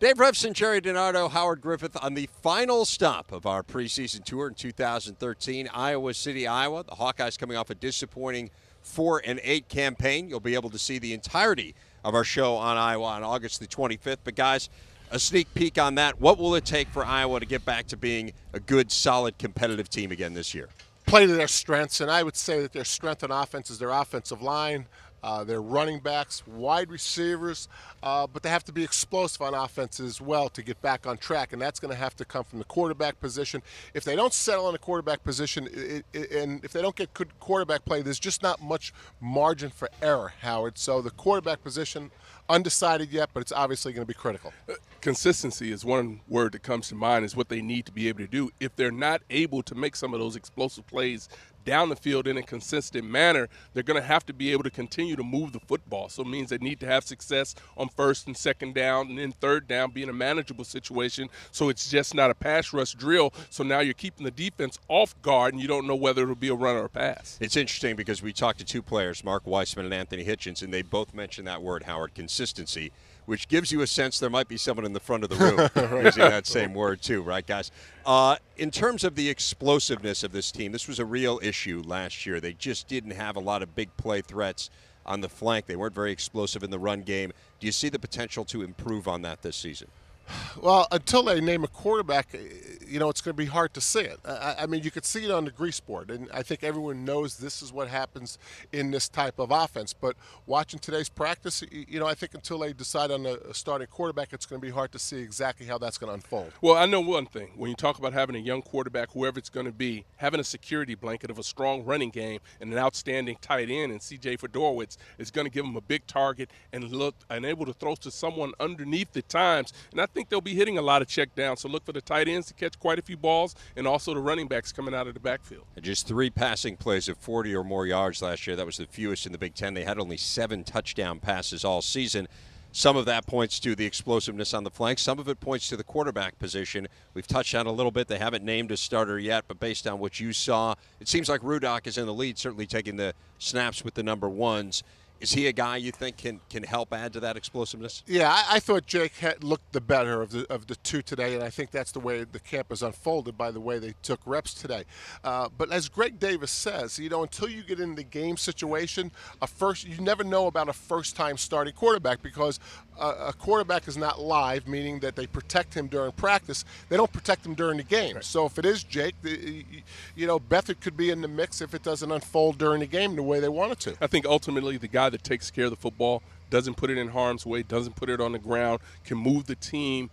Dave Revsine, Gerry Dinardo, Howard Griffith on the final stop of our preseason tour in 2013, Iowa City, Iowa. The Hawkeyes coming off a disappointing 4-8 campaign. You'll be able to see the entirety of our show on Iowa on August the 25th. But, guys, a sneak peek on that. What will it take for Iowa to get back to being a good, solid, competitive team again this year? Play to their strengths, and I would say that their strength on offense is their offensive line, their running backs, wide receivers, but they have to be explosive on offense as well to get back on track, and that's going to have to come from the quarterback position. If they don't settle in the quarterback position, and if they don't get good quarterback play, there's just not much margin for error, Howard. So the quarterback position, undecided yet, but it's obviously going to be critical. Consistency is one word that comes to mind, is what they need to be able to do. If they're not able to make some of those explosive plays down the field in a consistent manner, they're going to have to be able to continue to move the football. So it means they need to have success on first and second down, and then third down being a manageable situation, so it's just not a pass rush drill. So now you're keeping the defense off guard, and you don't know whether it'll be a run or a pass. It's interesting because we talked to two players, Mark Weissman and Anthony Hitchens, and they both mentioned that word, Howard, consistency, which gives you a sense there might be someone in the front of the room using that same word too, right, guys? In terms of the explosiveness of this team, this was a real issue last year. They just didn't have a lot of big play threats on the flank. They weren't very explosive in the run game. Do you see the potential to improve on that this season? Well, until they name a quarterback, it's going to be hard to see it. I mean, you could see it on the grease board, and I think everyone knows this is what happens in this type of offense. But watching today's practice, I think until they decide on a starting quarterback, it's going to be hard to see exactly how that's going to unfold. Well, I know one thing. When you talk about having a young quarterback, whoever it's going to be, having a security blanket of a strong running game and an outstanding tight end and C.J. Fedorowicz is going to give them a big target and able to throw to someone underneath at times. And I think they'll be hitting a lot of check downs, so look for the tight ends to catch quite a few balls, and also the running backs coming out of the backfield. And just 3 passing plays of 40 or more yards last year. That was the fewest in the Big Ten. They had only 7 touchdown passes all season. Some of that points to the explosiveness on the flank. Some of it points to the quarterback position. We've touched on a little bit. They haven't named a starter yet, but based on what you saw, it seems like Rudock is in the lead, certainly taking the snaps with the number ones. Is he a guy you think can help add to that explosiveness? Yeah, I thought Jake looked the better of the two today, and I think that's the way the camp has unfolded by the way they took reps today. But as Greg Davis says, until you get in the game situation, you never know about a first-time starting quarterback, because a quarterback is not live, meaning that they protect him during practice. They don't protect him during the game. Right. So if it is Jake, Beathard could be in the mix if it doesn't unfold during the game the way they want it to. I think ultimately the guy that takes care of the football, doesn't put it in harm's way, doesn't put it on the ground, can move the team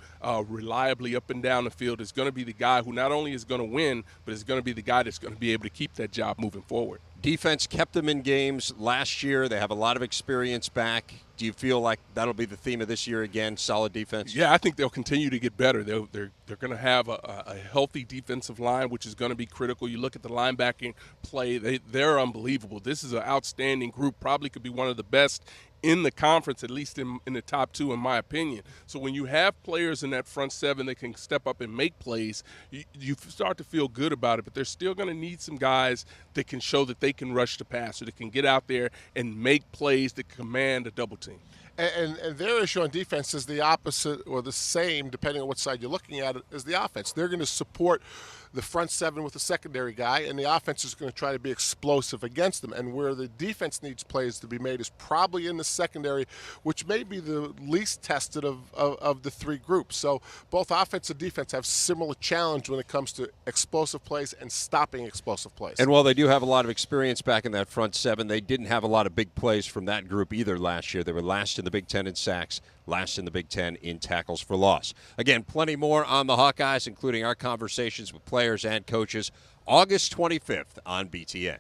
reliably up and down the field, is going to be the guy who not only is going to win, but is going to be the guy that's going to be able to keep that job moving forward. Defense kept them in games last year. They have a lot of experience back. Do you feel like that'll be the theme of this year again, solid defense? Yeah, I think they'll continue to get better. They're going to have a healthy defensive line, which is going to be critical. You look at the linebacking play, they're unbelievable. This is an outstanding group, probably could be one of the best in the conference, at least in the top 2, in my opinion. So when you have players in that front 7 that can step up and make plays, you start to feel good about it. But they're still going to need some guys that can show that they can rush the passer, that can get out there and make plays that command a double team. And their issue on defense is the opposite or the same, depending on what side you're looking at, is the offense. They're going to support the front 7 with a secondary guy, and the offense is going to try to be explosive against them. And where the defense needs plays to be made is probably in the secondary, which may be the least tested of the 3 groups. So both offense and defense have similar challenge when it comes to explosive plays and stopping explosive plays. And while they do have a lot of experience back in that front 7, they didn't have a lot of big plays from that group either last year. They were last in the Big Ten in sacks, last in the Big Ten in tackles for loss. Again, plenty more on the Hawkeyes, including our conversations with players and coaches, August 25th on BTN.